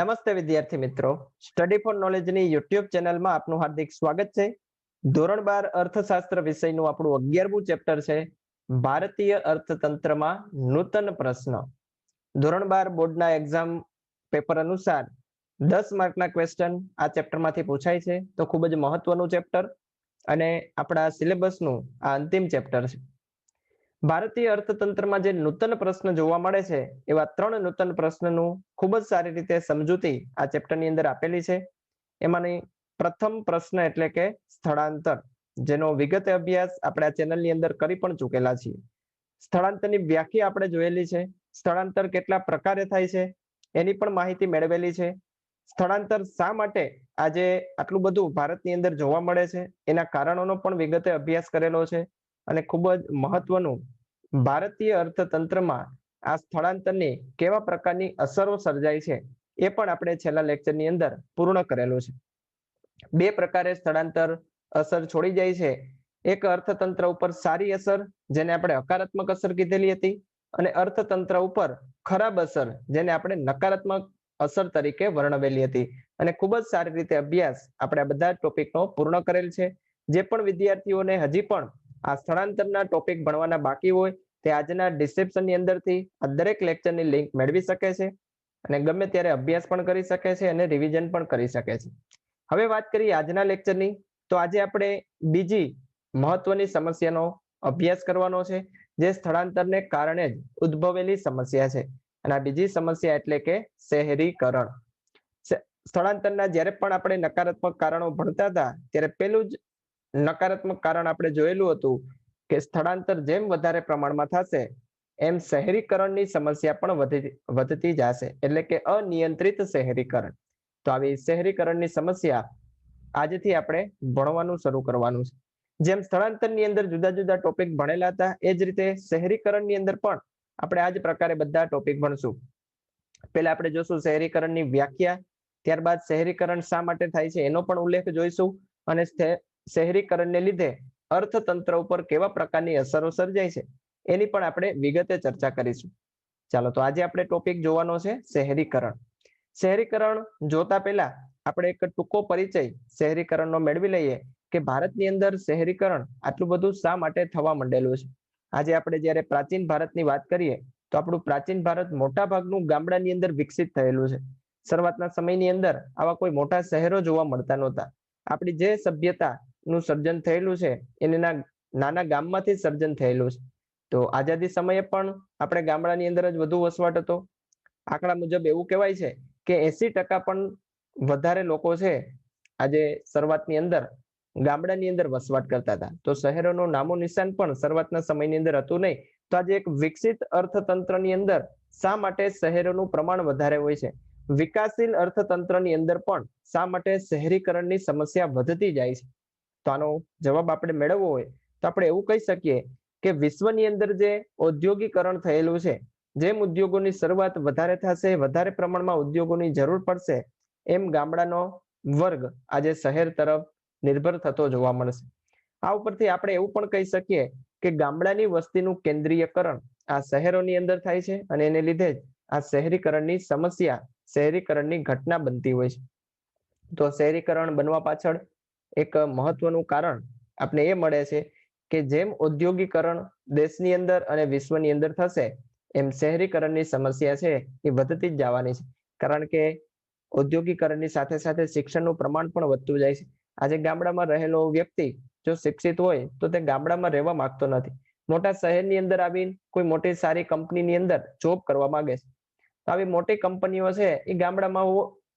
નમસ્તે વિદ્યાર્થી મિત્રો, સ્ટડી ફોર નોલેજની યુટ્યુબ ચેનલમાં આપનું હાર્દિક સ્વાગત છે. ધોરણ 12 અર્થશાસ્ત્ર વિષયનું આપણું 11મું ચેપ્ટર છે ભારતીય અર્થતંત્રમાં નૂતન પ્રશ્ન. ધોરણ 12 બોર્ડના એક્ઝામ પેપર અનુસાર 10 માર્કના ક્વેશ્ચન આ ચેપ્ટરમાંથી પૂછાય છે, તો ખૂબ જ મહત્વનું ચેપ્ટર અને આપણા સિલેબસનું આ અંતિમ ચેપ્ટર છે. ભારતીય અર્થતંત્રમાં જે નૂતન પ્રશ્ન જોવા મળે છે એવા 3 નૂતન પ્રશ્નનું ખૂબ જ સારી રીતે સમજૂતી આ ચેપ્ટરની અંદર આપેલી છે. એમાંની પ્રથમ પ્રશ્ન એટલે કે સ્થળાંતર, જેનો વિગતે અભ્યાસ આપણે આ ચેનલની અંદર કરી પણ ચૂકેલા છીએ. સ્થળાંતરની વ્યાખ્યા આપણે જોયેલી છે. સ્થળાંતર કેટલા પ્રકારે થાય છે એની પણ માહિતી મેળવેલી છે. સ્થળાંતર શા માટે આજે આટલું બધું ભારતની અંદર જોવા મળે છે એના કારણોનો પણ વિગતે અભ્યાસ કરેલો છે. અને ખૂબ જ મહત્વનું, ભારતીય અર્થતંત્રમાં આ સ્થળાંતરની કેવા પ્રકારની અસરો સર્જાય છે એ પણ આપણે છેલ્લા લેક્ચરની અંદર પૂર્ણ કરેલું છે. 2 પ્રકારે સ્થળાંતર અસર છોડી જાય છે. એક અર્થતંત્ર ઉપર સારી અસર, જેને આપણે હકારાત્મક અસર કીધેલી હતી, અને અર્થતંત્ર ઉપર ખરાબ અસર, જેને આપણે નકારાત્મક અસર તરીકે વર્ણવેલી હતી. અને ખૂબ જ સારી રીતે અભ્યાસ આપણે આ બધા ટોપિકનો પૂર્ણ કરેલ છે. જે પણ વિદ્યાર્થીઓને હજી પણ આ સ્થળાંતરના ટોપિક ભણવાના બાકી હોય તે આજના ડિસ્ક્રિપ્શનની અંદરથી આ દરેક લેક્ચરની લિંક મેળવી શકે છે અને ગમે ત્યારે અભ્યાસ પણ કરી શકે છે અને રિવિઝન પણ કરી શકે છે. હવે વાત કરીએ આજના લેક્ચરની, તો આજે આપણે બીજી મહત્વની સમસ્યાનો અભ્યાસ કરવાનો છે, જે સ્થળાંતરને કારણે જ ઉદ્ભવેલી સમસ્યા છે. અને આ બીજી સમસ્યા એટલે કે શહેરીકરણ. સ્થળાંતરના જ્યારે પણ આપણે નકારાત્મક કારણો ભણતા હતા ત્યારે પેલું જ નકારાત્મક કારણ આપણે જોયેલું હતું કે સ્થળાંતર જેમ વધારે પ્રમાણમાં થશે એમ શહેરીકરણની સમસ્યા પણ વધતી જશે, એટલે કે અનિયંત્રિત શહેરીકરણ. તો આવી શહેરીકરણની સમસ્યા આજથી આપણે ભણવાનું શરૂ કરવાનું છે. જેમ સ્થળાંતરની અંદર જુદા જુદા ટોપિક ભણેલા હતા એ જ રીતે શહેરીકરણની અંદર પણ આપણે આ જ પ્રકારે બધા ટોપિક ભણશું. પહેલા આપણે જોશું શહેરીકરણની વ્યાખ્યા, ત્યારબાદ શહેરીકરણ શા માટે થાય છે એનો પણ ઉલ્લેખ જોઈશું, અને શહેરીકરણને લીધે અર્થતંત્ર ઉપર કેવા પ્રકારની અસરો સર્જાય છે એની પણ આપણે વિગતે ચર્ચા કરીશું. ચાલો, તો આજે આપણે ટોપિક જોવાનો છે શહેરીકરણ. શહેરીકરણ જોતા પહેલા આપણે એક ટૂંકો પરિચય શહેરીકરણનો મેળવી લઈએ કે ભારતની અંદર શહેરીકરણ આટલું બધું શા માટે થવા માંડેલું છે. આજે આપણે જ્યારે પ્રાચીન ભારતની વાત કરીએ તો આપણું પ્રાચીન ભારત મોટા ભાગનું ગામડાની અંદર વિકસિત થયેલું છે. શરૂઆતના સમયની અંદર આવા કોઈ મોટા શહેરો જોવા મળતા નહોતા. આપણી જે સભ્યતાનું સર્જન થયેલું છે એના નાના ગામમાંથી સર્જન થયેલું છે. તો આઝાદી સમયે પણ આપણે ગામડાની અંદર જ વધુ વસવાટ હતો. આંકડા મુજબ એવું કહેવાય છે કે 80% પણ વધારે લોકો છે આજે શરૂઆતની અંદર ગામડાની અંદર વસવાટ કરતા હતા. તો શહેરોનું નામો નિશાન પણ શરૂઆતના સમયની અંદર હતું નહીં. તો આજે એક વિકસિત અર્થતંત્રની અંદર શા માટે શહેરોનું પ્રમાણ વધારે હોય છે? વિકાસશીલ અર્થતંત્રની અંદર પણ શા માટે શહેરીકરણની સમસ્યા વધતી જાય છે? તો આનો જવાબ આપણે મેળવવો હોય તો આપણે એવું કહી શકીએ કે વિશ્વની અંદર જે ઔદ્યોગિકરણ થયેલું છે, જેમ ઉદ્યોગોની શરૂઆત વધારે થશે, વધારે પ્રમાણમાં ઉદ્યોગોની જરૂર પડશે, એમ ગામડાનો વર્ગ આજે શહેર તરફ નિર્ભર થતો જોવા મળશે. આ ઉપરથી આપણે એવું પણ કહી શકીએ કે ગામડાની વસ્તીનું કેન્દ્રીયકરણ આ શહેરોની અંદર થાય છે અને એને લીધે જ આ શહેરીકરણની સમસ્યા, શહેરીકરણની ઘટના બનતી હોય છે. તો શહેરીકરણ બનવા પાછળ એક મહત્વનું કારણ આપણે એ મળે છે કે જેમ ઔદ્યોગિકરણ દેશની અંદર અને વિશ્વની અંદર થશે એમ શહેરીકરણની સમસ્યા છે એ વધતી જ જવાની છે. કારણ કે ઔદ્યોગિકરણની સાથે સાથે શિક્ષણનું પ્રમાણ પણ વધતું જાય છે. આજે ગામડામાં રહેલો વ્યક્તિ જો શિક્ષિત હોય તો તે ગામડામાં રહેવા માંગતો નથી. મોટા શહેરની અંદર આવીને કોઈ મોટી સારી કંપનીની અંદર જોબ કરવા માંગે છે. આવી મોટી કંપનીઓ છે એ ગામડામાં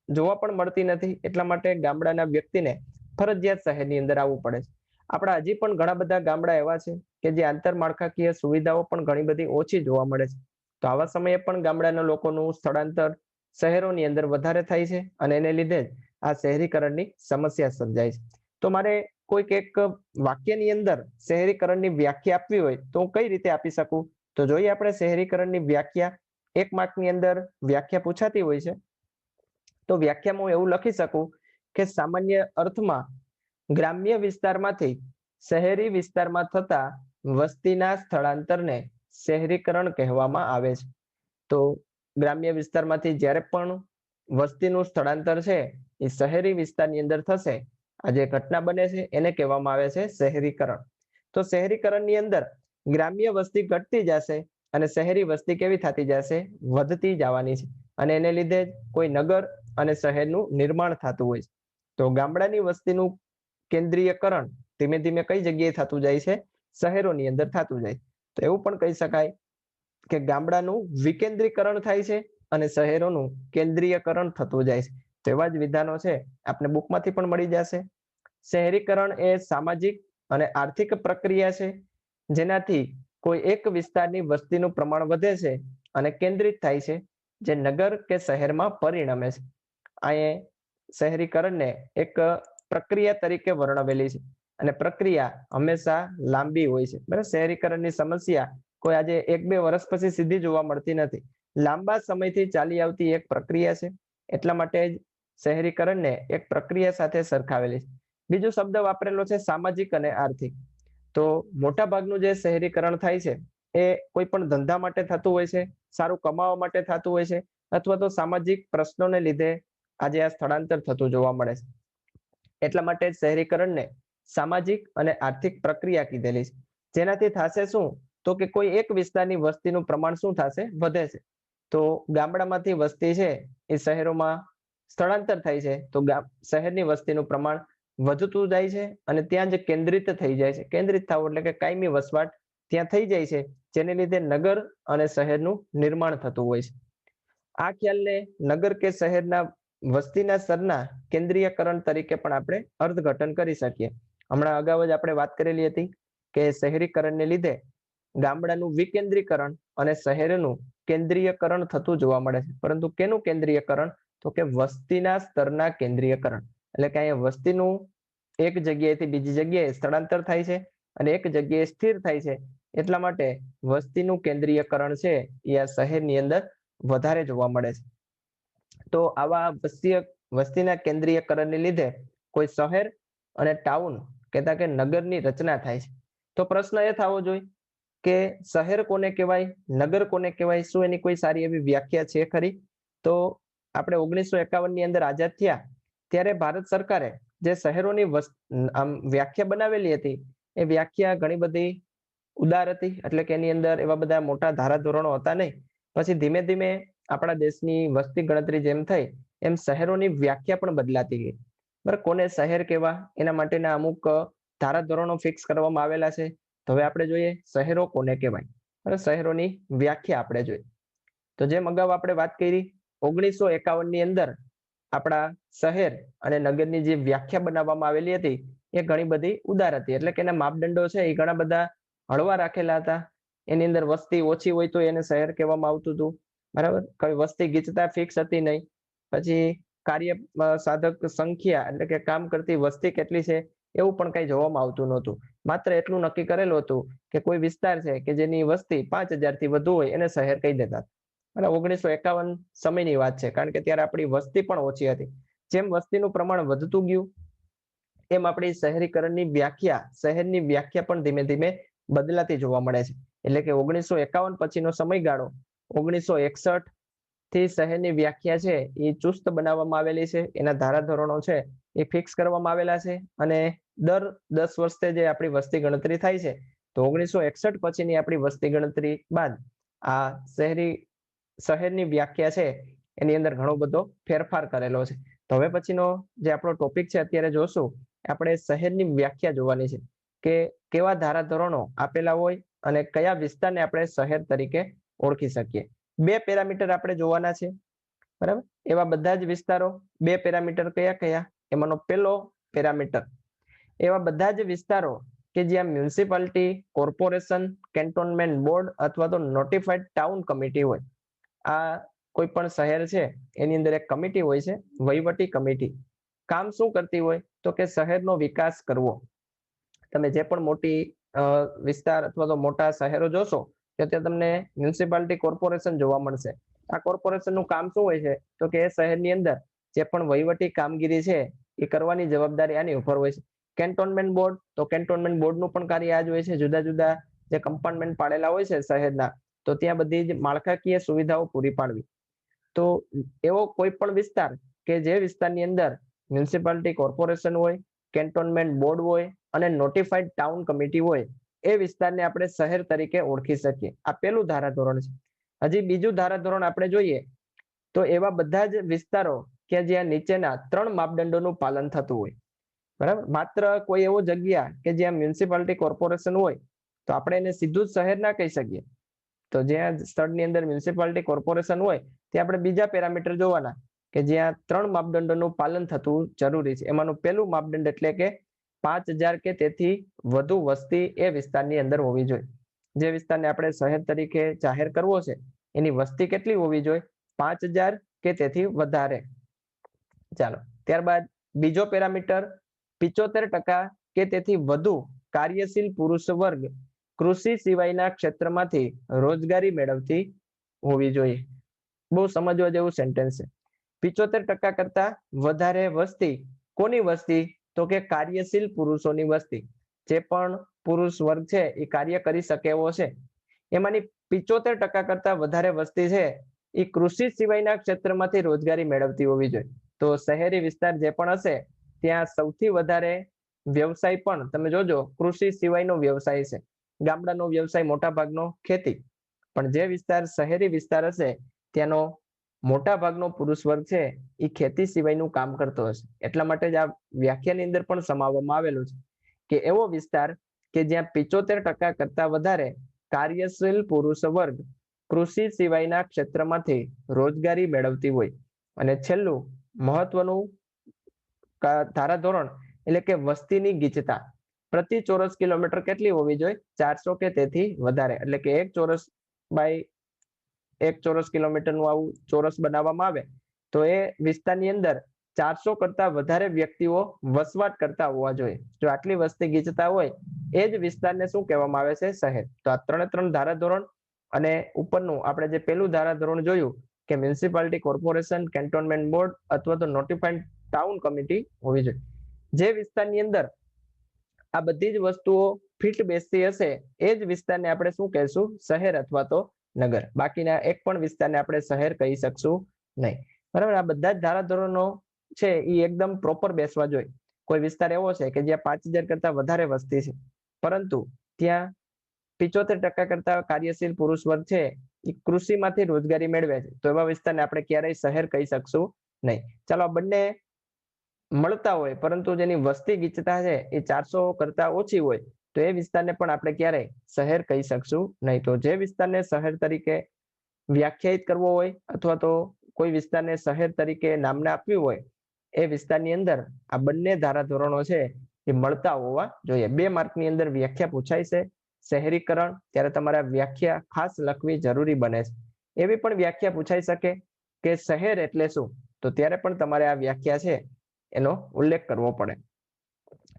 જોવા પણ મળતી નથી. એટલા માટે ગામડાના વ્યક્તિને ફરજિયાત શહેરની અંદર આવવું પડે છે. આપણા હજી પણ ઘણા બધા ગામડા એવા છે કે જે આંતરમાળખાકીય સુવિધાઓ પણ ઘણી બધી ઓછી જોવા મળે છે. તો આવા સમયે પણ ગામડાના લોકોનું સ્થળાંતર શહેરોની અંદર વધારે થાય છે અને એને લીધે જ આ શહેરીકરણની સમસ્યા સર્જાય છે. તો મારે કોઈક એક વાક્યની અંદર શહેરીકરણની વ્યાખ્યા આપવી હોય તો હું કઈ રીતે આપી શકું? તો જોઈએ આપણે શહેરીકરણની વ્યાખ્યા. 1 માર્કની અંદર વ્યાખ્યા પૂછાતી હોય છે તો વ્યાખ્યામાં હું એવું લખી શકું કે સામાન્ય અર્થમાં ગ્રામ્ય વિસ્તારમાંથી શહેરી વિસ્તારમાં થતા વસ્તીના સ્થળાંતરને શહેરીકરણ કહેવામાં આવે છે. તો ગ્રામ્ય વિસ્તારમાંથી જ્યારે પણ વસ્તીનું સ્થળાંતર છે એ શહેરી વિસ્તારની અંદર થશે, આ જે ઘટના બને છે એને કહેવામાં આવે છે શહેરીકરણ. તો શહેરીકરણની અંદર ગ્રામ્ય વસ્તી ઘટતી જશે અને શહેરી વસ્તી કેવી થતી જશે? વધતી જવાની છે. અને એને લીધે કોઈ નગર અને શહેરનું નિર્માણ થતું હોય છે. તો ગામડાની વસ્તીનું કેન્દ્રીયકરણ ધીમે ધીમે કઈ જગ્યાએ થતું જાય છે? શહેરોની અંદર થતું જાય. તો એવું પણ કહી શકાય કે ગામડાનું વિકેન્દ્રીકરણ થાય છે અને શહેરોનું કેન્દ્રીયકરણ થતું જાય છે. તો એવા જ વિધાનો છે આપણે બુકમાંથી પણ મળી જશે. શહેરીકરણ એ સામાજિક અને આર્થિક પ્રક્રિયા છે જેનાથી કોઈ એક વિસ્તારની વસ્તીનું પ્રમાણ વધે છે અને કેન્દ્રિત થાય છે, જે નગર કે શહેરમાં પરિણમે છે. અહીં શહેરીકરણને એક પ્રક્રિયા તરીકે વર્ણવેલી છે અને પ્રક્રિયા હંમેશા લાંબી હોય છે. બરાબર, શહેરીકરણની સમસ્યા કોઈ આજે 1-2 વર્ષ પછી સીધી જોવા મળતી નથી. લાંબા સમયથી ચાલી આવતી એક પ્રક્રિયા છે. એટલા માટે જ શહેરીકરણને એક પ્રક્રિયા સાથે સરખાવેલી છે. બીજો શબ્દ વાપરેલો છે સામાજિક અને આર્થિક. તો મોટા ભાગનું જે શહેરીકરણ થાય છે એ કોઈ પણ ધંધા માટે થતું હોય છે, સારું કમાવા માટે થતું હોય છે, અથવા તો સામાજિક પ્રશ્નોને લીધે આજે આ સ્થળાંતર થતું જોવા મળે છે. એટલા માટે શહેરીકરણને સામાજિક અને આર્થિક પ્રક્રિયા કીધેલી છે. જેનાથી થશે શું? તો કે કોઈ એક વિસ્તારની વસ્તીનું પ્રમાણ શું થશે? વધે છે. તો ગામડામાંથી વસ્તી છે એ શહેરોમાં સ્થળાંતર થાય છે, તો શહેરની વસ્તીનું પ્રમાણ વધતું જાય છે અને ત્યાં જ કેન્દ્રિત થઈ જાય છે. કેન્દ્રિત થવું એટલે કે કાયમી વસવાટ ત્યાં થઈ જાય છે, જેને લીધે નગર અને શહેરનું નિર્માણ થતું હોય છે. આ ખ્યાલને નગર કે શહેરના વસ્તીના સ્તરના કેન્દ્રીયકરણ તરીકે પણ આપણે અર્થઘટન કરી શકીએ. હમણાં અગાઉ જ આપણે વાત કરેલી હતી કે શહેરીકરણને લીધે ગામડાનું વિકેન્દ્રીકરણ અને શહેરનું કેન્દ્રીયકરણ થતું જોવા મળે છે. પરંતુ કેનું કેન્દ્રીયકરણ? તો કે વસ્તીના સ્તરના કેન્દ્રીયકરણ. એટલે કે અહીંયા વસ્તીનું એક જગ્યાએથી બીજી જગ્યાએ સ્થળાંતર થાય છે અને એક જગ્યાએ સ્થિર થાય છે. એટલા માટે વસ્તીનું કેન્દ્રીયકરણ છે એ આ શહેરની અંદર વધારે જોવા મળે છે. તો આવા વસ્તીના કેન્દ્રીયકરણને લીધે કોઈ શહેર અને ટાઉન કહેતા કે નગરની રચના થાય છે. તો પ્રશ્ન એ થવો જોઈએ કે શહેર કોને કહેવાય, નગર કોને કહેવાય? શું એની કોઈ સારી એવી વ્યાખ્યા છે ખરી? તો આપણે 1951 ની અંદર આઝાદ થયા ત્યારે ભારત સરકારે જે શહેરોની વ્યાખ્યા બનાવેલી હતી એ વ્યાખ્યા ઘણી બધી ઉદાર હતી. એટલે કે એની અંદર એવા બધા મોટા ધારાધોરણો હતા નહીં. પછી ધીમે ધીમે આપણા દેશની વસ્તી ગણતરી જેમ થઈ એમ શહેરોની વ્યાખ્યા પણ બદલાતી ગઈ. બરાબર, કોને શહેર કહેવા એના માટેના અમુક ધારાધોરણો ફિક્સ કરવામાં આવેલા છે. તો હવે આપણે જોઈએ શહેરો કોને કહેવાય. બરાબર, શહેરોની વ્યાખ્યા આપણે જોઈએ. તો જેમ અગાઉ આપણે વાત કરી 1951 ની અંદર આપણા શહેર અને નગરની જે વ્યાખ્યા બનાવવામાં આવેલી હતી એ ઘણી બધી ઉદાર હતી. એટલે કે એના માપદંડો છે એ ઘણા બધા હળવા રાખેલા હતા. એની અંદર વસ્તી ઓછી હોય તો એને શહેર કહેવામાં આવતું હતું. બરાબર, કઈ વસ્તી ગીચતા ફિક્સ હતી નહીં. પછી કાર્ય સાધક સંખ્યા એટલે કે કામ કરતી વસ્તી કેટલી છે એવું પણ કઈ જોવામાં આવતું નહોતું. માત્ર એટલું નક્કી કરેલું હતું કે કોઈ વિસ્તાર છે કે જેની વસ્તી 5000 થી વધુ હોય એને શહેર કહી દેતા. 1951 સમયની વાત છે, કારણ કે ત્યારે આપણી વસ્તી પણ ઓછી હતી. જેમ વસ્તીનું પ્રમાણ વધતું ગયું એમ આપણી શહેરીકરણની વ્યાખ્યા, શહેરની વ્યાખ્યા પણ ધીમે ધીમે બદલાતી જોવા મળે છે. એટલે કે 1951 પછીનો સમયગાળો 1961 થી શહેરની વ્યાખ્યા છે એ ચુસ્ત બનાવવામાં આવેલી છે. એના ધારાધોરણો છે એ ફિક્સ કરવામાં આવેલા છે અને દર 10 વર્ષે જે આપણી વસ્તી ગણતરી થાય છે તો 1961 પછીની આપણી વસ્તી ગણતરી બાદ આ શહેરની વ્યાખ્યા છે એની અંદર ઘણો બધો ફેરફાર કરેલો છે. તો હવે પછીનો જે આપણો ટોપિક છે અત્યારે જોશું, આપણે શહેરની વ્યાખ્યા જોવાની છે કે કેવા ધારાધોરણો આપેલા હોય અને કયા વિસ્તારને આપણે શહેર તરીકે ઓળખી શકીએ. 2 પેરામીટર આપણે જોવાના છે. બરાબર, એવા બધા જ વિસ્તારો 2 પેરામીટર કયા કયા? એમાંનો પહેલો પેરામીટર એવા બધા જ વિસ્તારો કે જ્યાં મ્યુનિસિપાલિટી, કોર્પોરેશન, કેન્ટોનમેન્ટ બોર્ડ અથવા તો નોટિફાઈડ ટાઉન કમિટી હોય. આ કોઈ પણ શહેર છે એની અંદર એક કમિટી હોય છે, વહીવટી કમિટી. કામ શું કરતી હોય? તો કે શહેરનો વિકાસ કરવો. તમે જે પણ મોટી વિસ્તાર અથવા તો મોટા શહેરો જોશો તો ત્યાં તમને મ્યુનિસિપાલિટી, કોર્પોરેશન જોવા મળશે. આ કોર્પોરેશનનું કામ શું હોય છે? તો કે એ શહેરની અંદર જે પણ વહીવટી કામગીરી છે એ કરવાની જવાબદારી આની ઉપર હોય છે. કેન્ટોનમેન્ટ બોર્ડ, તો કેન્ટોનમેન્ટ બોર્ડનું પણ કાર્ય આ જ હોય છે. જુદા જુદા જે કમ્પાર્ટમેન્ટ પાડેલા હોય છે શહેરના, તો ત્યાં બધી જ માળખાકીય સુવિધાઓ પૂરી પાડવી. તો એવો કોઈ પણ વિસ્તાર કે જે વિસ્તારની અંદર મ્યુનિસિપાલિટી કોર્પોરેશન હોય, કેન્ટોનમેન્ટ બોર્ડ હોય અને નોટિફાઈડ ટાઉન કમિટી હોય, એ વિસ્તારને આપણે શહેર તરીકે ઓળખી શકીએ. આ પહેલું ધારાધોરણ છે. હજી બીજું ધારાધોરણ આપણે જોઈએ તો એવા બધા જ વિસ્તારો કે જ્યાં નીચેના 3 માપદંડોનું પાલન થતું હોય. બરાબર, માત્ર કોઈ એવો જગ્યા કે જ્યાં મ્યુનિસિપાલિટી કોર્પોરેશન હોય તો આપણે એને સીધું જ શહેર ના કહી શકીએ. તો જ્યાં સ્થળની અંદર મ્યુનિસિપાલિટી કોર્પોરેશન હોય ત્યાં આપણે બીજા પેરામીટર જોવાના કે જ્યાં 3 માપદંડોનું પાલન થતું જરૂરી છે. એમાંનું પહેલું માપદંડ એટલે કે 5000 કે તેથી વધુ વસ્તી એ વિસ્તારની અંદર હોવી જોઈએ. જે વિસ્તારને આપણે શહેર તરીકે જાહેર કરવો છે એની વસ્તી કેટલી હોવી જોઈએ? 5000 કે તેથી વધારે. ચાલો, ત્યારબાદ બીજો પેરામીટર 75% કે તેથી વધુ કાર્યશીલ પુરુષ વર્ગ કૃષિ સિવાયના ક્ષેત્રમાંથી રોજગારી મેળવતી હોવી જોઈએ. બહુ સમજવા જેવું સેન્ટેન્સ છે. 75% કરતા વધારે વસ્તી, કોની વસ્તી? તો કે કાર્યશીલ પુરુષોની વસ્તી. જે પણ પુરુષ વર્ગ છે એ કાર્ય કરી શકે એવો છે, એમાંની 75% કરતા વધારે વસ્તી છે એ કૃષિ સિવાયના ક્ષેત્રમાંથી રોજગારી મેળવતી હોવી જોઈએ. તો શહેરી વિસ્તાર જે પણ હશે ત્યાં સૌથી વધારે વ્યવસાય પણ તમે જોજો કૃષિ સિવાયનો વ્યવસાય છે. ગામડાનો વ્યવસાય મોટા ભાગનો ખેતી, પણ જે વિસ્તાર શહેરી વિસ્તાર હશે ત્યાંનો મોટા ભાગનો પુરુષ વર્ગ છે એ ખેતી સિવાયનું કામ કરતો હશે. એટલા માટે જ આ વ્યાખ્યાની અંદર પણ સમાવવામાં આવેલું છે કે એવો વિસ્તાર કે જ્યાં 75% કરતા વધારે કાર્યશીલ પુરુષ વર્ગ કૃષિ સિવાયના ક્ષેત્રમાંથી રોજગારી મેળવતી હોય. અને છેલ્લું મહત્વનું ધારાધોરણ એટલે કે વસ્તીની ગીચતા. પ્રતિ ચોરસ કિલોમીટર કેટલી હોવી જોઈએ? 400 કે તેથી વધારે. એટલે કે 1 ચોરસ બાય 1 ચોરસ કિલોમીટરનું આવું ચોરસ બનાવવામાં આવે તો એ વિસ્તારની અંદર 400 કરતા વધારે વ્યક્તિઓ વસવાટ કરતા હોવા જોઈએ. જો આટલી વસ્તી ગીચતા હોય એ જ વિસ્તારને શું કહેવામાં આવે છે? શહેર. તો આ 3 ધારાધોરણ અને ઉપરનું આપણે જે પહેલું ધારાધોરણ જોયું કે મ્યુનિસિપાલિટી કોર્પોરેશન, કેન્ટોનમેન્ટ બોર્ડ અથવા તો નોટિફાઈડ ટાઉન કમિટી હોવી જોઈએ. જે વિસ્તારની અંદર આ બધી જ વસ્તુઓ ફિટ બેસતી હશે એ જ વિસ્તારને આપણે શું કહેશું? શહેર અથવા તો નગર. બાકીના એક પણ વિસ્તારને આપણે શહેર કહી શકશું નહીં. બરાબર, આ બધા જ ધારાધોરણો છે એ એકદમ પ્રોપર બેસવા જોઈએ. કોઈ વિસ્તાર એવો છે કે જ્યાં 5000 કરતા વધારે વસ્તી છે પરંતુ ત્યાં 75% કરતા કાર્યશીલ પુરુષ વર્ગ છે એ કૃષિમાંથી રોજગારી મેળવે છે, તો એવા વિસ્તારને આપણે ક્યારેય શહેર કહી શકશું નહીં. ચાલો, આ બંને મળતા હોય પરંતુ જેની વસ્તી ગીચતા છે એ 400 કરતા ઓછી હોય તો એ વિસ્તારને પણ આપણે ક્યારેય શહેર કહી શકશું નહીં. તો જે વિસ્તારને શહેર તરીકે વ્યાખ્યાયિત કરવો હોય અથવા તો કોઈ વિસ્તારને શહેર તરીકે નામને આપ્યું હોય એ વિસ્તારની અંદર આ બંને ધારાધોરણો છે એ મળતા હોવા જોઈએ. 2 માર્કની અંદર વ્યાખ્યા પૂછાય છે શહેરીકરણ, ત્યારે તમારે વ્યાખ્યા ખાસ લખવી જરૂરી બને છે. એવી પણ વ્યાખ્યા પૂછાઈ શકે કે શહેર એટલે શું, તો ત્યારે પણ તમારે આ વ્યાખ્યા છે એનો ઉલ્લેખ કરવો પડે.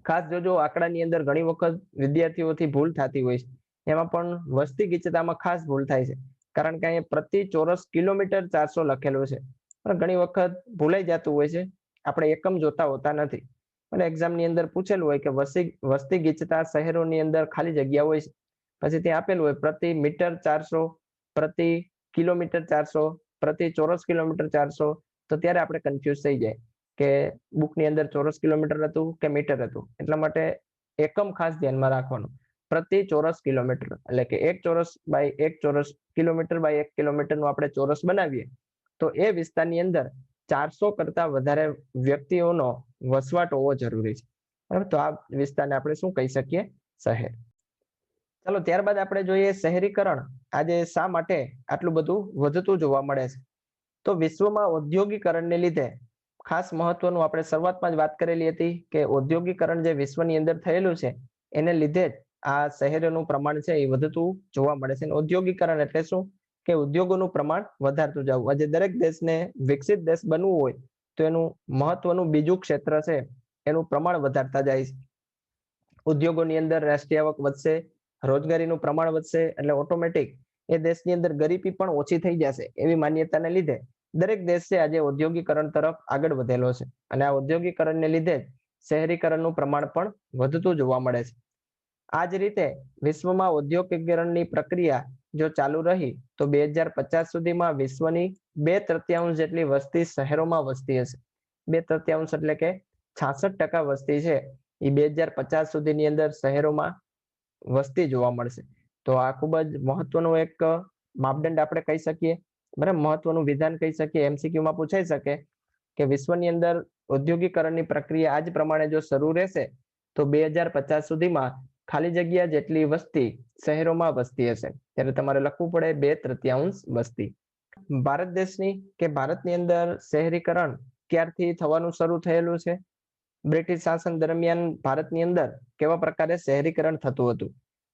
ખાસ જોજો, આંકડાની અંદર ઘણી વખત વિદ્યાર્થીઓથી ભૂલ થતી હોય છે. એમાં પણ વસ્તી ગીચતામાં ખાસ ભૂલ થાય છે કારણ કે અહીંયા પ્રતિ ચોરસ કિલોમીટર 400 લખેલું છે, પણ ઘણી વખત ભૂલાઈ જતું હોય છે. આપણે એકમ જોતા હોતા નથી અને એક્ઝામની અંદર પૂછેલું હોય કે વસ્તી ગીચતા શહેરોની અંદર ખાલી જગ્યા હોય છે, પછી ત્યાં આપેલું હોય પ્રતિ મીટર 400, પ્રતિ કિલોમીટર 400, પ્રતિ ચોરસ કિલોમીટર 400, તો ત્યારે આપણે કન્ફ્યુઝ થઈ જાય કે બુકની અંદર ચોરસ કિલોમીટર હતું કે મીટર હતું. એટલા માટે એકમ ખાસ ધ્યાનમાં રાખવાનું, પ્રતિ ચોરસ કિલોમીટર. એટલે કે 1 ચોરસ બાય 1 ચોરસ કિલોમીટર બાય 1 કિલોમીટરનું આપણે ચોરસ બનાવીએ તો એ વિસ્તારની અંદર 400 કરતા વધારે વ્યક્તિઓનો વસવાટ હોવો જરૂરી છે. બરાબર, તો આ વિસ્તારને આપણે શું કહી શકીએ? શહેર. ચાલો, ત્યારબાદ આપણે જોઈએ શહેરીકરણ આજે શા માટે આટલું બધું વધતું જોવા મળે છે. તો વિશ્વમાં ઔદ્યોગિકરણને લીધે ખાસ મહત્વનું આપણે શરૂઆતમાં જ વાત કરેલી હતી કે ઔદ્યોગિકરણ જે વિશ્વની અંદર થયેલું છે એને લીધે જ આ શહેરોનું પ્રમાણ છે એ વધતું જોવા મળે છે. ઔદ્યોગિકરણ એટલે શું? કે ઉદ્યોગોનું પ્રમાણ વધારતું જવું. આજે દરેક દેશને વિકસિત દેશ બનવું હોય તો એનું મહત્વનું બીજું ક્ષેત્ર છે એનું પ્રમાણ વધારતા જાય છે. ઉદ્યોગોની અંદર રાષ્ટ્રીય આવક વધશે, રોજગારીનું પ્રમાણ વધશે, એટલે ઓટોમેટિક એ દેશની અંદર ગરીબી પણ ઓછી થઈ જશે. એવી માન્યતાને લીધે દરેક દેશ છે આજે ઔદ્યોગિકરણ તરફ આગળ વધેલો છે અને આ ઔદ્યોગિકરણને લીધે શહેરીકરણનું પ્રમાણ પણ વધતું જોવા મળે છે. આ જ રીતે વિશ્વમાં ઔદ્યોગિકરણની પ્રક્રિયા જો ચાલુ રહી તો 2050 સુધીમાં વિશ્વની 2/3 જેટલી વસ્તી શહેરોમાં વસતી હશે. 2/3 એટલે કે 66% વસ્તી છે એ 2050 સુધીની અંદર શહેરોમાં વસ્તી જોવા મળશે. તો આ ખૂબ જ મહત્વનું એક માપદંડ આપણે કહી શકીએ, બરાબર, મહત્વનું વિધાન કહી શકીએ. એમસીક્યુમાં પૂછાઈ શકે કે વિશ્વની અંદર ઔદ્યોગિકરણની પ્રક્રિયા આજ પ્રમાણે જો શરૂ રહેશે તો 2050 સુધીમાં ખાલી જગ્યા જેટલી વસ્તી શહેરોમાં વસતી હશે. ત્યારે તમારે લખવું પડે 2/3 વસ્તી. ભારત દેશની કે ભારતની અંદર શહેરીકરણ ક્યારથી થવાનું શરૂ થયેલું છે? બ્રિટિશ શાસન દરમિયાન ભારતની અંદર કેવા પ્રકારે શહેરીકરણ થતું હતું?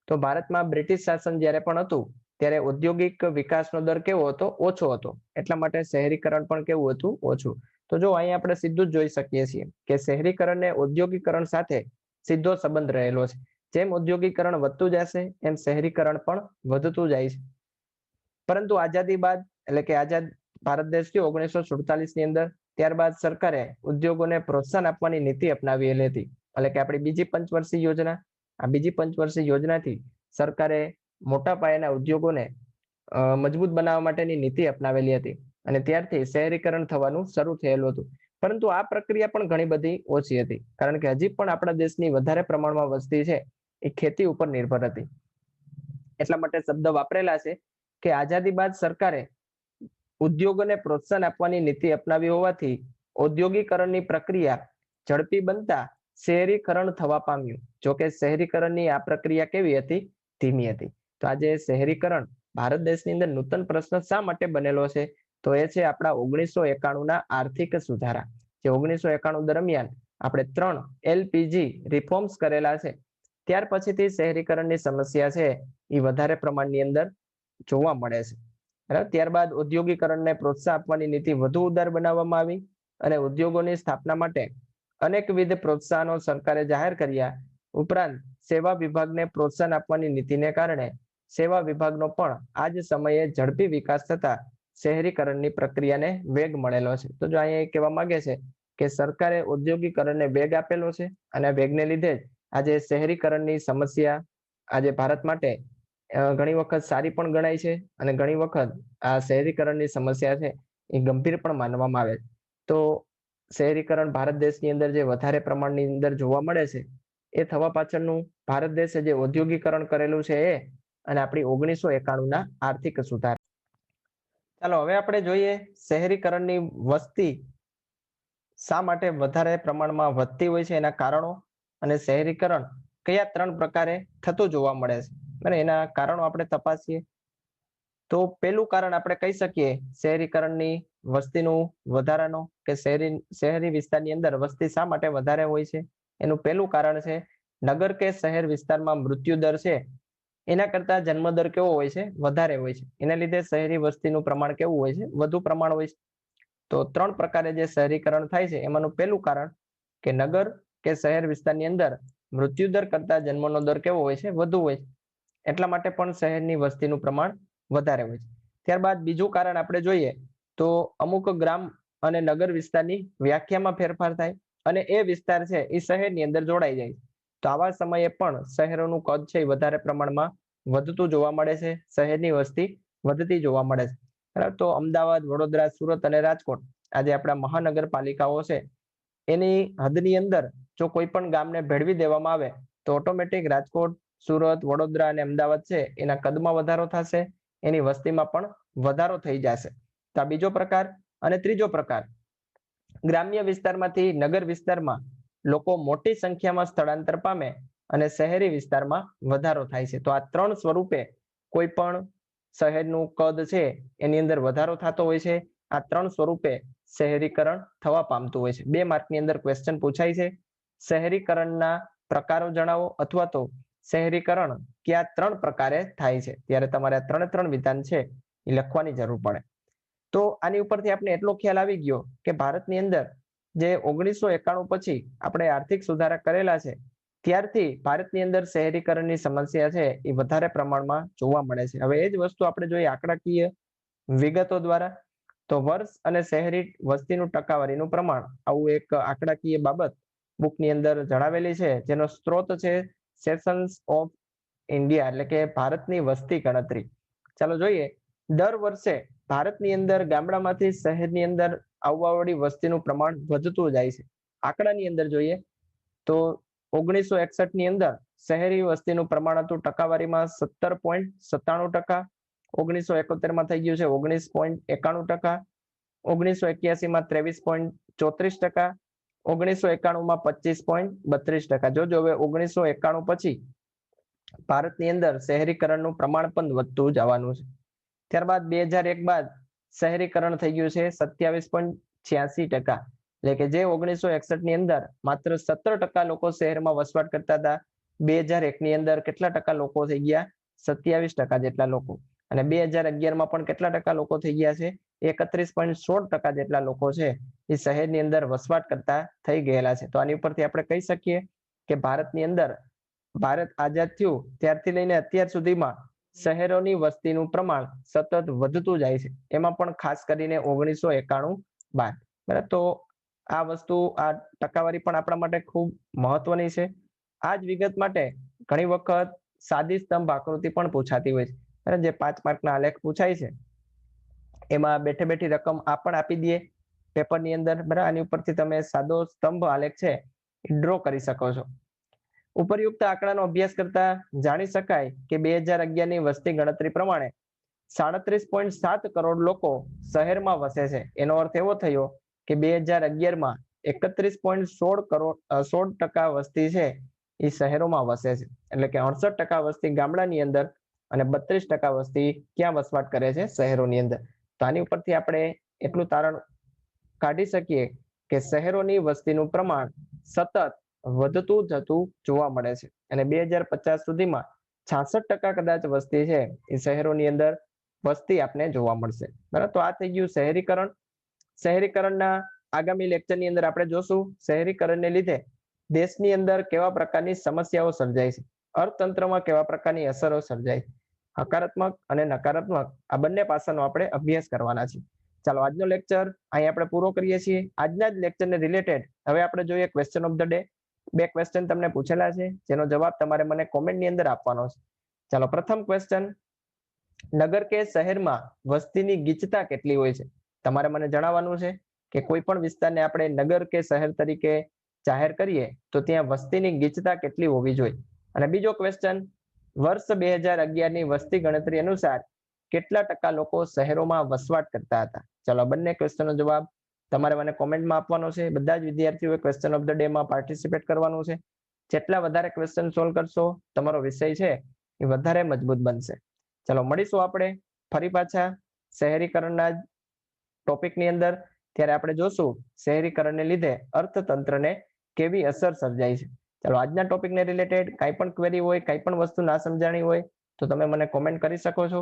તો ભારતમાં બ્રિટિશ શાસન જ્યારે પણ હતું ત્યારે ઔદ્યોગિક વિકાસનો દર કેવો હતો? ઓછો હતો. એટલા માટે શહેરીકરણ પણ કેવું હતું? ઓછું. તો જો અહીંયા આપણે સીધું જ જોઈ શકીએ છીએ કે શહેરીકરણ ને ઔદ્યોગિકરણ સાથે સીધો સંબંધ રહેલો છે. જેમ ઔદ્યોગિકરણ વધતું જશે એમ શહેરીકરણ પણ વધતું જાય છે. પરંતુ આઝાદી બાદ એટલે કે આઝાદ ભારત દેશ થયો 1947 ની અંદર, ત્યારબાદ સરકારે ઉદ્યોગોને પ્રોત્સાહન આપવાની નીતિ અપનાવેલી હતી. એટલે કે આપણી બીજી પંચવર્ષીય યોજના. આ બીજી પંચવર્ષીય યોજનાથી સરકારે મોટા પાયાના ઉદ્યોગોને મજબૂત બનાવવા માટેની નીતિ અપનાવેલી હતી અને ત્યારથી શહેરીકરણ થવાનું શરૂ થયેલું હતું. પરંતુ આ પ્રક્રિયા પણ ઘણી બધી ઓછી હતી, કારણ કે હજી પણ આપણા દેશની વધારે પ્રમાણમાં વસ્તી છે એ ખેતી ઉપર નિર્ભર હતી. એટલા માટે શબ્દ વાપરેલા છે કે આઝાદી બાદ સરકારે ઉદ્યોગોને પ્રોત્સાહન આપવાની નીતિ અપનાવી હોવાથી ઔદ્યોગિકરણની પ્રક્રિયા ઝડપી બનતા શહેરીકરણ થવા પામ્યું. જોકે શહેરીકરણની આ પ્રક્રિયા કેવી હતી? ધીમી હતી. તો આજે શહેરીકરણ ભારત દેશની અંદર નૂતન પ્રશ્ન શા માટે બનેલો છે? તો એ છે આપણા 1991ના આર્થિક સુધારા. જે 1991 દરમિયાન આપણે 3 LPG રિફોર્મ્સ કરેલા છે. ત્યાર પછીથી શહેરીકરણની સમસ્યા છે એ વધારે પ્રમાણની અંદર જોવા મળે છે. બરાબર. ત્યારબાદ ઔદ્યોગિકરણને પ્રોત્સાહન આપવાની નીતિ વધુ ઉદાર બનાવવામાં આવી અને ઉદ્યોગોની સ્થાપના માટે અનેકવિધ પ્રોત્સાહનો સરકારે જાહેર કર્યા. ઉપરાંત સેવા વિભાગને પ્રોત્સાહન આપવાની નીતિને કારણે સેવા વિભાગનો પણ આ જ સમયે ઝડપી વિકાસ થતા શહેરીકરણની પ્રક્રિયાને વેગ મળેલો છે. તો જો અહીંયા કહેવા માંગે છે કે સરકારે ઔદ્યોગિકરણને વેગ આપેલો છે અને વેગને લીધે જ આજે શહેરીકરણની સમસ્યા આજે ભારત માટે ઘણી વખત સારી પણ ગણાય છે અને ઘણી વખત આ શહેરીકરણની સમસ્યા છે એ ગંભીર પણ માનવામાં આવે. તો શહેરીકરણ ભારત દેશની અંદર જે વધારે પ્રમાણની અંદર જોવા મળે છે એ થવા પાછળનું ભારત દેશે જે ઔદ્યોગિકરણ કરેલું છે એ અને આપણી 1991ના આર્થિક સુધાર. ચાલો હવે આપણે જોઈએ શહેરીકરણની વસ્તી શા માટે વધારે પ્રમાણમાં વધતી હોય છે, એના કારણો અને શહેરીકરણ કયા 3 પ્રકારે થતું જોવા મળે છે અને એના કારણો આપણે તપાસીએ. તો પહેલું કારણ આપણે કહી શકીએ શહેરીકરણની વસ્તીનું વધારાનો કે શહેરી વિસ્તારની અંદર વસ્તી શા માટે વધારે હોય છે? એનું પહેલું કારણ છે નગર કે શહેર વિસ્તારમાં મૃત્યુ દર છે એના કરતા જન્મદર કેવો હોય છે? વધારે હોય છે. એના લીધે શહેરી વસ્તીનું પ્રમાણ કેવું હોય છે? વધુ પ્રમાણ હોય છે. તો 3 પ્રકારે જે શહેરીકરણ થાય છે એમાંનું પહેલું કારણ કે નગર કે શહેર વિસ્તારની અંદર મૃત્યુ દર કરતા જન્મનો દર કેવો હોય છે? વધુ હોય છે. એટલા માટે પણ શહેરની વસ્તીનું પ્રમાણ વધારે હોય છે. ત્યારબાદ બીજું કારણ આપણે જોઈએ તો અમુક ગ્રામ અને નગર વિસ્તારની વ્યાખ્યામાં ફેરફાર થાય અને એ વિસ્તાર છે એ શહેરની અંદર જોડાઈ જાય. તો આવા સમયે પણ શહેરોનું કદ છે એ વધારે પ્રમાણમાં વધતું જોવા મળે છે. શહેરની વસ્તી વધતી જોવા મળે છે. બરાબર. તો અમદાવાદ, વડોદરા, સુરત અને રાજકોટ આજે આપણા મહાનગરપાલિકાઓ છે એની હદની અંદર જો કોઈ પણ ગામને ભેળવી દેવામાં આવે તો ઓટોમેટિક રાજકોટ, સુરત, વડોદરા અને અમદાવાદ છે એના કદમાં વધારો થશે, એની વસ્તીમાં પણ વધારો થઈ જશે. તો આ બીજો પ્રકાર. અને ત્રીજો પ્રકાર, ગ્રામ્ય વિસ્તારમાંથી નગર વિસ્તારમાં લોકો મોટી સંખ્યામાં સ્થળાંતર પામે અને શહેરી વિસ્તારમાં વધારો થાય છે. તો આ 3 સ્વરૂપે કોઈ પણ શહેરનું કદ છે એની અંદર વધારો થતો હોય છે. આ 3 સ્વરૂપે શહેરીકરણ થવા પામતું હોય છે. 2 માર્કની અંદર ક્વેશ્ચન પૂછાય છે. શહેરીકરણના પ્રકારો જણાવો અથવા તો શહેરીકરણ કયા 3 પ્રકારે થાય છે? ત્યારે તમારે આ 3 વિધાન છે એ લખવાની જરૂર પડે. તો આની ઉપરથી આપણે એટલો ખ્યાલ આવી ગયો કે ભારતની અંદર જે 1991 પછી આપણે આર્થિક સુધારા કરેલા છે ત્યારથી ભારતની અંદર શહેરીકરણની સમસ્યા છે એ વધારે પ્રમાણમાં જોવા મળે છે. હવે એ જ વસ્તુ આપણે જોઈએ આંકડાકીય વિગતો દ્વારા. તો વર્ષ અને શહેરી વસ્તીનું ટકાવારીનું પ્રમાણ આવું એક આંકડાકીય બાબત બુકની અંદર જણાવેલી છે જેનો સ્ત્રોત છે સેશન્સ ઓફ ઇન્ડિયા એટલે કે ભારતની વસ્તી ગણતરી. ચાલો જોઈએ, દર વર્ષે ભારતની અંદર ગામડામાંથી શહેરની અંદર આવવાવાળી વસ્તીનું પ્રમાણ વધતું જાય છે. આંકડાની અંદર જોઈએ તો 1961 ની અંદર શહેરી વસ્તીનું પ્રમાણ હતું ટકાવારીમાં 17.97%, 1971 માં થઈ ગયું છે 19.91%, 1981 માં 23.34%, 1991 માં 25.32%. જોજો હવે 1991 પછી ભારતની અંદર શહેરીકરણનું પ્રમાણ પણ વધતું જવાનું છે. ત્યારબાદ 2001 બાદ શહેરીકરણ થઈ ગયું છે 27.86%. એટલે કે જે 1961 ની અંદર માત્ર 17% લોકો શહેરમાં વસવાટ કરતા હતા, 2001 ની અંદર કેટલા ટકા લોકો થઈ ગયા? 27% જેટલા લોકો. અને 2011 માં પણ કેટલા ટકા લોકો થઈ ગયા છે? 31.16% જેટલા લોકો છે એ શહેરની અંદર વસવાટ કરતા થઈ ગયેલા છે. તો આની ઉપરથી આપણે કહી શકીએ કે ભારતની અંદર ભારત આઝાદ થયું ત્યારથી લઈને અત્યાર સુધીમાં શહેરોની વસ્તીનું પ્રમાણ સતત વધતું જાય છે, એમાં પણ ખાસ કરીને 1991 બાદ. બરાબર, તો આ વસ્તુ, આ ટકાવારી પણ આપણા માટે ખૂબ મહત્વની છે. આ જ વિગત માટે ઘણી વખત સાદી સ્તંભ આકૃતિ પણ પૂછાતી હોય છે. જે 5 માર્કના આલેખ પૂછાય છે એમાં બેઠે બેઠી રકમ આ પણ આપી દઈએ પેપરની અંદર. બરાબર, આની ઉપરથી તમે સાદો સ્તંભ આલેખ છે ડ્રો કરી શકો છો. ઉપરયુક્ત આંકડાનો અભ્યાસ કરતા જાણી શકાય કે 2011 ની વસ્તી ગણતરી પ્રમાણે 37.7 કરોડ લોકો શહેરમાં વસે છે. એનો અર્થ એવો થયો કે 2011 માં 31.16% વસ્તી છે એ શહેરોમાં વસે છે. એટલે કે 68% વસ્તી ગામડાની અંદર અને 32% વસ્તી ક્યાં વસવાટ કરે છે? શહેરોની અંદર. તો આની ઉપરથી આપણે એટલું તારણ કાઢી શકીએ કે શહેરોની વસ્તીનું પ્રમાણ સતત વધતું જતું જોવા મળે છે અને 2050 સુધીમાં 66% કદાચ વસ્તી છે એ શહેરોની અંદર વસ્તી આપને જોવા મળશે. બરાબર, તો આ થઈ ગયું શહેરીકરણ. શહેરીકરણના આગામી લેક્ચરની અંદર આપણે જોશું શહેરીકરણને લીધે દેશની અંદર કેવા પ્રકારની સમસ્યાઓ સર્જાય છે, અર્થતંત્રમાં કેવા પ્રકારની અસરો સર્જાય છે. હકારાત્મક અને નકારાત્મક આ બંને પાસાનો આપણે અભ્યાસ કરવાના છે. ચાલો આજનો લેક્ચર અહીં આપણે પૂરો કરીએ છીએ. આજના જ લેક્ચરને રિલેટેડ હવે આપણે જોઈએ question of the day. 2 question તમને પૂછેલા છે જેનો જવાબ તમારે મને કોમેન્ટની અંદર આપવાનો છે. ચાલો, પ્રથમ ક્વેશ્ચન, નગર કે શહેરમાં વસ્તીની ગીચતા કેટલી હોય છે? તમારે મને જણાવવાનું છે કે કોઈ પણ વિસ્તારને આપણે નગર કે શહેર તરીકે જાહેર કરીએ તો ત્યાં વસ્તીની ગીચતા કેટલી હોવી જોઈએ. અને બીજો ક્વેશ્ચન, વર્ષ 2011 ની વસ્તી ગણતરી અનુસાર કેટલા ટકા લોકો શહેરોમાં વસવાટ કરતા હતા? ચાલો, બંને ક્વેશ્ચનનો જવાબ તમારે મને કોમેન્ટમાં આપવાનો છે. બધા જ વિદ્યાર્થીઓએ ક્વેશ્ચન ઓફ ધ ડે માં પાર્ટિસિપેટ કરવાનું છે. જેટલા વધારે ક્વેશ્ચન સોલ્વ કરશો તમારો વિષય છે એ વધારે મજબૂત બનશે. ચાલો, મળીશું આપણે ફરી પાછા શહેરીકરણના ટોપિકની અંદર. ત્યારે આપણે જોશું શહેરીકરણને લીધે અર્થતંત્રને કેવી અસર સર્જાય છે. ચાલો, આજના ટોપિકને રિલેટેડ કાંઈ પણ ક્વેરી હોય, કાંઈ પણ વસ્તુ ના સમજાણી હોય તો તમે મને કોમેન્ટ કરી શકો છો.